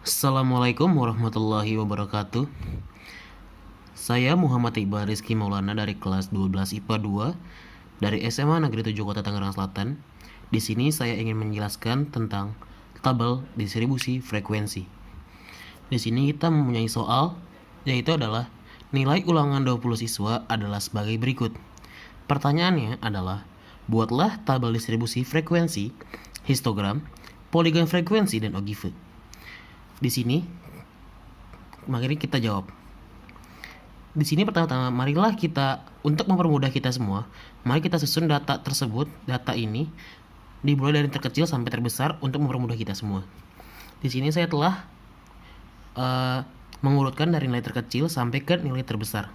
Assalamualaikum warahmatullahi wabarakatuh. Saya Muhammad Iqbal Rizky Maulana dari kelas 12 IPA 2 dari SMA Negeri 7 Kota Tangerang Selatan. Di sini saya ingin menjelaskan tentang tabel distribusi frekuensi. Di sini kita mempunyai soal, yaitu adalah nilai ulangan 20 siswa adalah sebagai berikut. Pertanyaannya adalah, buatlah tabel distribusi frekuensi, histogram, poligon frekuensi, dan ogive. Di sini, mari kita jawab. Di sini pertama-tama, marilah kita, untuk mempermudah kita semua, mari kita susun data tersebut, data ini dimulai dari terkecil sampai terbesar untuk mempermudah kita semua. Di sini saya telah mengurutkan dari nilai terkecil sampai ke nilai terbesar.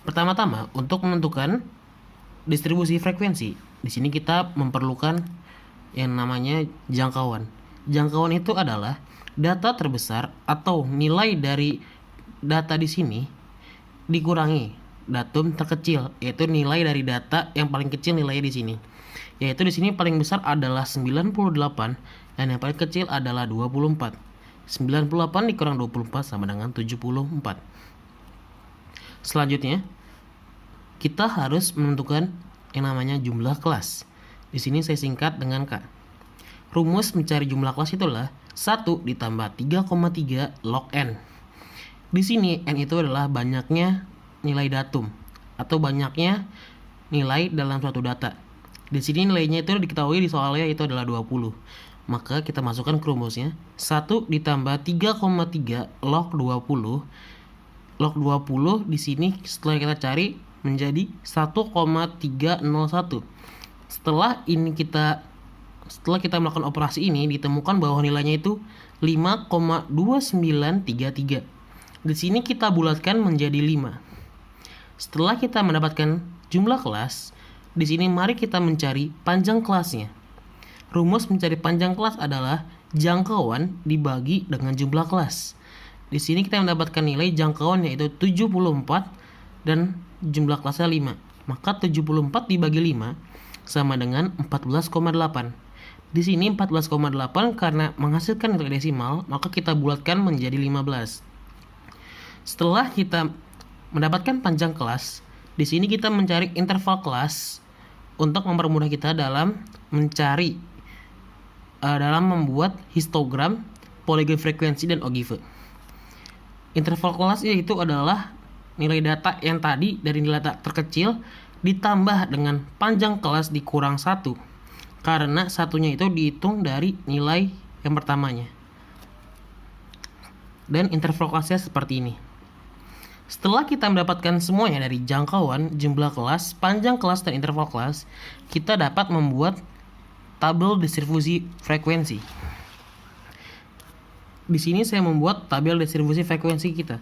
Pertama-tama, untuk menentukan distribusi frekuensi, di sini kita memerlukan yang namanya jangkauan. Jangkauan itu adalah data terbesar atau nilai dari data di sini dikurangi datum terkecil, yaitu nilai dari data yang paling kecil nilainya di sini. Yaitu di sini paling besar adalah 98 dan yang paling kecil adalah 24. 98 dikurang 24 sama dengan 74. Selanjutnya, kita harus menentukan yang namanya jumlah kelas. Di sini saya singkat dengan K. Rumus mencari jumlah kelas itulah 1 ditambah 3,3 log N. Di sini N itu adalah banyaknya nilai datum atau banyaknya nilai dalam suatu data. Di sini nilainya itu diketahui di soalnya itu adalah 20. Maka kita masukkan ke rumusnya 1 ditambah 3,3 log 20. Log 20 di sini setelah kita cari menjadi 1,301. Setelah kita melakukan operasi ini, ditemukan bahwa nilainya itu 5,2933. Di sini kita bulatkan menjadi 5. Setelah kita mendapatkan jumlah kelas, di sini mari kita mencari panjang kelasnya. Rumus mencari panjang kelas adalah jangkauan dibagi dengan jumlah kelas. Di sini kita mendapatkan nilai jangkauan yaitu 74 dan jumlah kelasnya 5. Maka 74 dibagi 5 sama dengan 14,8. Di sini 14,8 karena menghasilkan nilai desimal, maka kita bulatkan menjadi 15. Setelah kita mendapatkan panjang kelas, di sini kita mencari interval kelas untuk mempermudah kita dalam membuat histogram, poligon frekuensi, dan ogive. Interval kelas yaitu adalah nilai data yang tadi dari nilai data terkecil ditambah dengan panjang kelas dikurang 1. Karena satunya itu dihitung dari nilai yang pertamanya. Dan interval kelasnya seperti ini. Setelah kita mendapatkan semuanya dari jangkauan, jumlah kelas, panjang kelas, dan interval kelas, kita dapat membuat tabel distribusi frekuensi. Di sini saya membuat tabel distribusi frekuensi kita.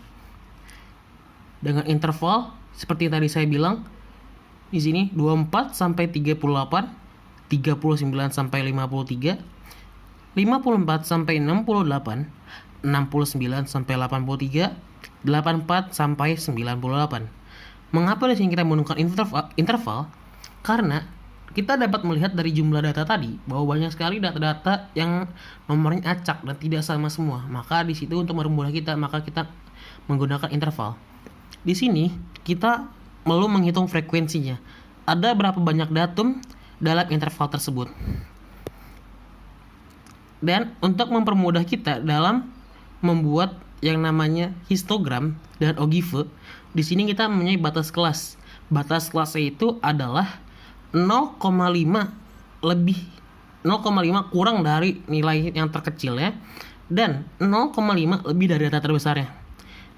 Dengan interval seperti yang tadi saya bilang, di sini 24 sampai 38, 39 sampai 53, 54 sampai 68, 69 sampai 83, 84 sampai 98. Mengapa di sini kita menggunakan interval? Karena kita dapat melihat dari jumlah data tadi bahwa banyak sekali data-data yang nomornya acak dan tidak sama semua. Maka di situ untuk mempermudah kita, maka kita menggunakan interval. Di sini kita perlu menghitung frekuensinya. Ada berapa banyak datum dalam interval tersebut. Dan untuk mempermudah kita dalam membuat yang namanya histogram dan ogive, di sini kita mempunyai batas kelas. Batas kelasnya itu adalah 0,5 kurang dari nilai yang terkecilnya dan 0,5 lebih dari data terbesarnya.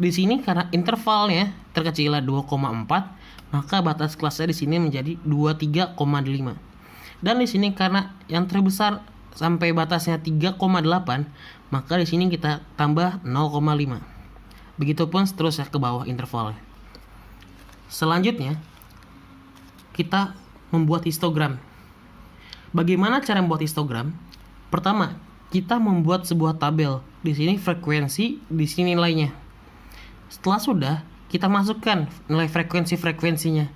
Di sini karena intervalnya terkecilnya 2,4, maka batas kelasnya di sini menjadi 23,5. Dan di sini karena yang terbesar sampai batasnya 3,8, maka di sini kita tambah 0,5. Begitupun seterusnya ke bawah intervalnya. Selanjutnya, kita membuat histogram. Bagaimana cara membuat histogram? Pertama, kita membuat sebuah tabel. Di sini frekuensi, di sini nilainya. Setelah sudah, kita masukkan nilai frekuensinya.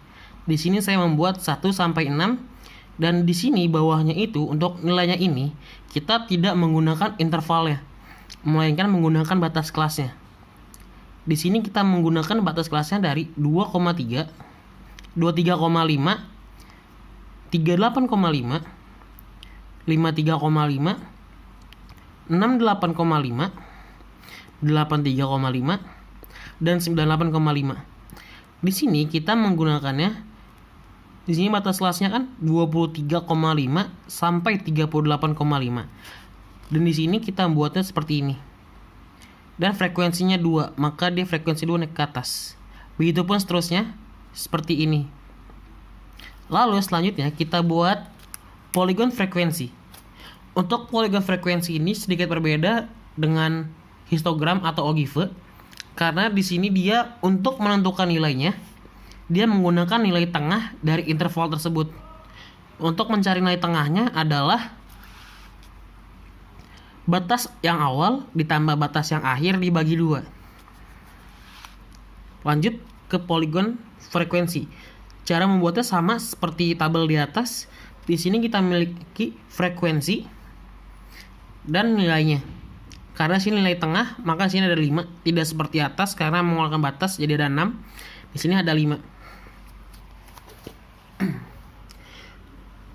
Di sini saya membuat 1 sampai 6 dan di sini bawahnya itu untuk nilainya ini kita tidak menggunakan intervalnya. melainkan menggunakan batas kelasnya. Di sini kita menggunakan batas kelasnya dari 2,3, 23,5, 38,5, 53,5, 68,5, 83,5, dan 98,5. Di sini kita menggunakannya, di sini batas kelasnya kan 23,5 sampai 38,5. Dan di sini kita buatnya seperti ini. Dan frekuensinya 2, maka dia frekuensi 2 naik ke atas. Begitupun seterusnya seperti ini. Lalu selanjutnya kita buat poligon frekuensi. Untuk poligon frekuensi ini sedikit berbeda dengan histogram atau ogive, karena di sini dia untuk menentukan nilainya, dia menggunakan nilai tengah dari interval tersebut. Untuk mencari nilai tengahnya adalah batas yang awal ditambah batas yang akhir dibagi 2. Lanjut ke poligon frekuensi. Cara membuatnya sama seperti tabel di atas. Di sini kita memiliki frekuensi dan nilainya. Karena sini nilai tengah, maka sini ada 5. Tidak seperti atas karena mengeluarkan batas jadi ada 6. Di sini ada 5.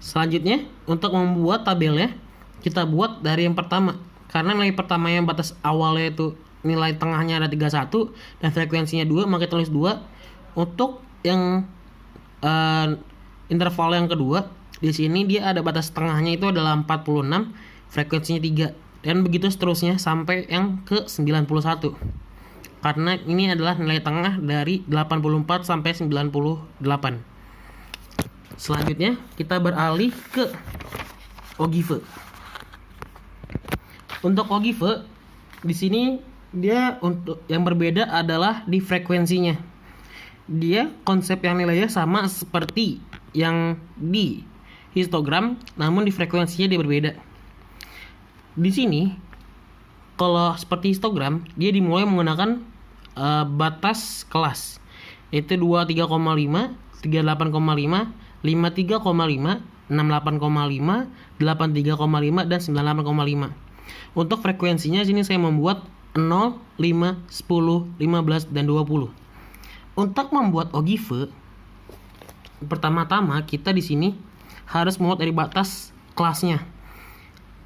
Selanjutnya, untuk membuat tabelnya, kita buat dari yang pertama. Karena nilai pertama yang batas awalnya itu nilai tengahnya ada 31 dan frekuensinya 2, maka kita tulis 2. Untuk yang interval yang kedua, di sini dia ada batas tengahnya itu adalah 46, frekuensinya 3. Dan begitu seterusnya sampai yang ke 91. Karena ini adalah nilai tengah dari 84 sampai 98. Selanjutnya kita beralih ke ogive. Untuk ogive di sini dia untuk yang berbeda adalah di frekuensinya. Dia konsep yang nilainya sama seperti yang di histogram, namun di frekuensinya dia berbeda. Di sini kalau seperti histogram, dia dimulai menggunakan batas kelas, yaitu 23,5, 38,5, 53,5, 68,5, 83,5, dan 98,5. Untuk frekuensinya sini saya membuat 0, 5, 10, 15, dan 20. Untuk membuat ogive, pertama-tama kita di sini harus membuat dari batas kelasnya.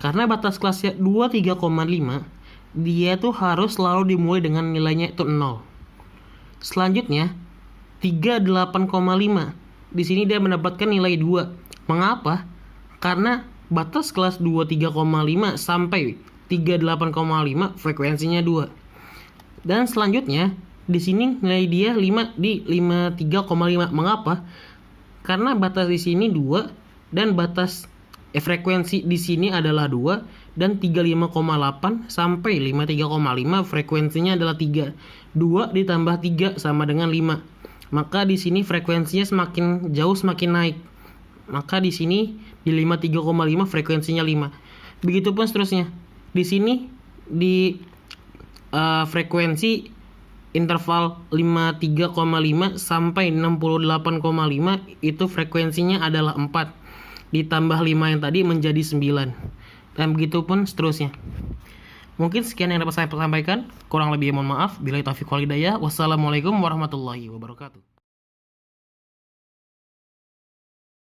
Karena batas kelasnya 23,5, dia tuh harus selalu dimulai dengan nilainya itu 0. Selanjutnya 38,5. Di sini dia mendapatkan nilai 2. Mengapa? Karena batas kelas 23,5 sampai 38,5 frekuensinya 2. Dan selanjutnya di sini nilai dia 5 di 53,5. Mengapa? Karena batas di sini 2 dan batas frekuensi di sini adalah 2 dan 35,8 sampai 53,5 frekuensinya adalah 3. 2 ditambah 3 sama dengan 5. Maka di sini frekuensinya semakin jauh semakin naik. Maka di sini di 53,5 frekuensinya 5. Begitupun seterusnya. Di sini di frekuensi interval 53,5 sampai 68,5 itu frekuensinya adalah 4. Ditambah 5 yang tadi menjadi 9. Dan begitupun seterusnya. Mungkin sekian yang dapat saya sampaikan. Kurang lebih mohon maaf. Billahi taufiq wal hidayah. Wassalamualaikum warahmatullahi wabarakatuh.